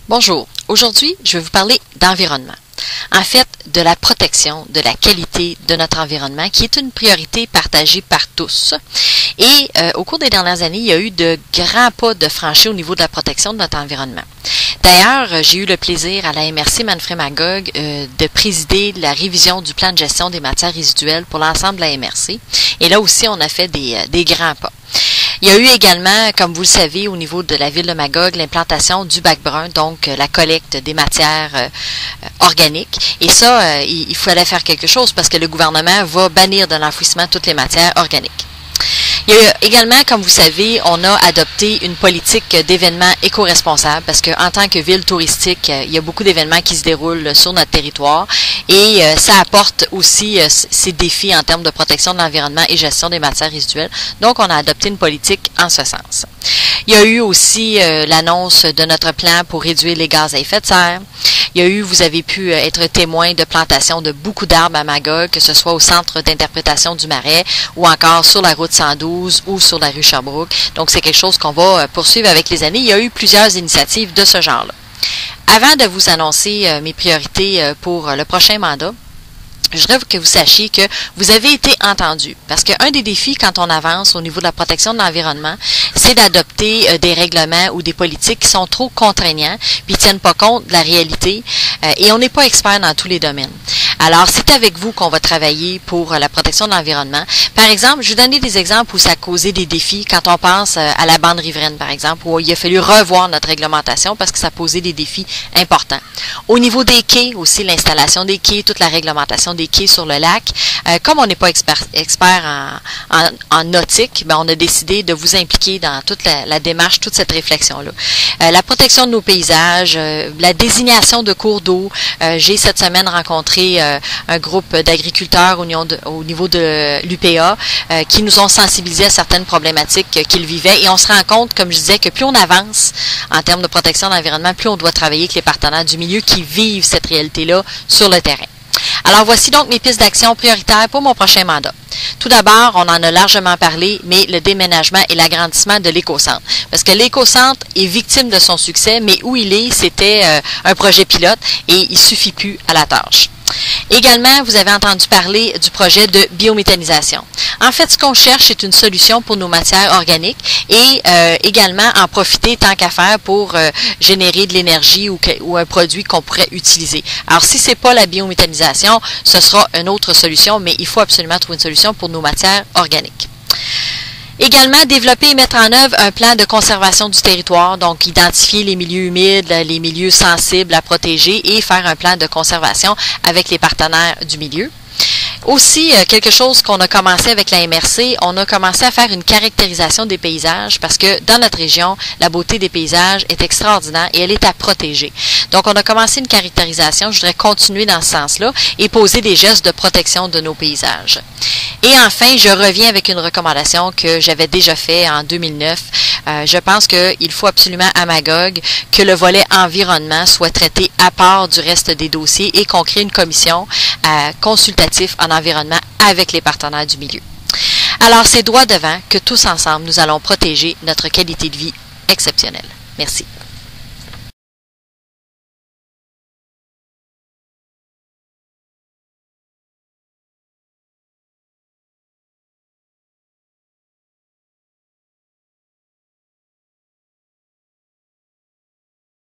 Bonjour, aujourd'hui je vais vous parler d'environnement. En fait, de la protection de la qualité de notre environnement qui est une priorité partagée par tous. Et au cours des dernières années, il y a eu de grands pas de franchis au niveau de la protection de notre environnement. D'ailleurs, j'ai eu le plaisir à la MRC Manfred-Magog de présider la révision du plan de gestion des matières résiduelles pour l'ensemble de la MRC. Et là aussi, on a fait des grands pas. Il y a eu également, comme vous le savez, au niveau de la ville de Magog, l'implantation du bac brun, donc la collecte des matières organiques. Et ça, il fallait faire quelque chose parce que le gouvernement va bannir de l'enfouissement toutes les matières organiques. Il y a également, comme vous savez, on a adopté une politique d'événements éco-responsables parce qu'en tant que ville touristique, il y a beaucoup d'événements qui se déroulent sur notre territoire et ça apporte aussi ces défis en termes de protection de l'environnement et gestion des matières résiduelles. Donc, on a adopté une politique en ce sens. Il y a eu aussi l'annonce de notre plan pour réduire les gaz à effet de serre. Vous avez pu être témoin de plantation de beaucoup d'arbres à Magog, que ce soit au centre d'interprétation du Marais ou encore sur la route 112 ou sur la rue Sherbrooke. Donc, c'est quelque chose qu'on va poursuivre avec les années. Il y a eu plusieurs initiatives de ce genre-là. Avant de vous annoncer mes priorités pour le prochain mandat, je voudrais que vous sachiez que vous avez été entendu. Parce qu'un des défis quand on avance au niveau de la protection de l'environnement, c'est d'adopter des règlements ou des politiques qui sont trop contraignants, puis ne tiennent pas compte de la réalité, et on n'est pas expert dans tous les domaines. Alors, c'est avec vous qu'on va travailler pour la protection de l'environnement. Par exemple, je vais vous donner des exemples où ça a causé des défis quand on pense à la bande riveraine, par exemple, où il a fallu revoir notre réglementation parce que ça a posé des défis importants. Au niveau des quais, aussi l'installation des quais, toute la réglementation des quais sur le lac. Comme on n'est pas expert en nautique, ben on a décidé de vous impliquer dans toute la démarche, toute cette réflexion-là. La protection de nos paysages, la désignation de cours d'eau. J'ai cette semaine rencontré un groupe d'agriculteurs au niveau de l'UPA qui nous ont sensibilisés à certaines problématiques qu'ils vivaient. Et on se rend compte, comme je disais, que plus on avance en termes de protection de l'environnement, plus on doit travailler avec les partenaires du milieu qui vivent cette réalité-là sur le terrain. Alors, voici donc mes pistes d'action prioritaires pour mon prochain mandat. Tout d'abord, on en a largement parlé, mais le déménagement et l'agrandissement de l'écocentre. Parce que l'écocentre est victime de son succès, mais où il est, c'était un projet pilote et il suffit plus à la tâche. Également, vous avez entendu parler du projet de biométhanisation. En fait, ce qu'on cherche, c'est une solution pour nos matières organiques et également en profiter tant qu'à faire pour générer de l'énergie ou un produit qu'on pourrait utiliser. Alors, si ce n'est pas la biométhanisation, ce sera une autre solution, mais il faut absolument trouver une solution pour nos matières organiques. Également, développer et mettre en œuvre un plan de conservation du territoire, donc identifier les milieux humides, les milieux sensibles à protéger et faire un plan de conservation avec les partenaires du milieu. Aussi, quelque chose qu'on a commencé avec la MRC, on a commencé à faire une caractérisation des paysages parce que dans notre région, la beauté des paysages est extraordinaire et elle est à protéger. Donc, on a commencé une caractérisation, je voudrais continuer dans ce sens-là et poser des gestes de protection de nos paysages. Et enfin, je reviens avec une recommandation que j'avais déjà faite en 2009. Je pense qu'il faut absolument à Magog que le volet environnement soit traité à part du reste des dossiers et qu'on crée une commission consultative en environnement avec les partenaires du milieu. Alors, c'est droit devant que tous ensemble, nous allons protéger notre qualité de vie exceptionnelle. Merci.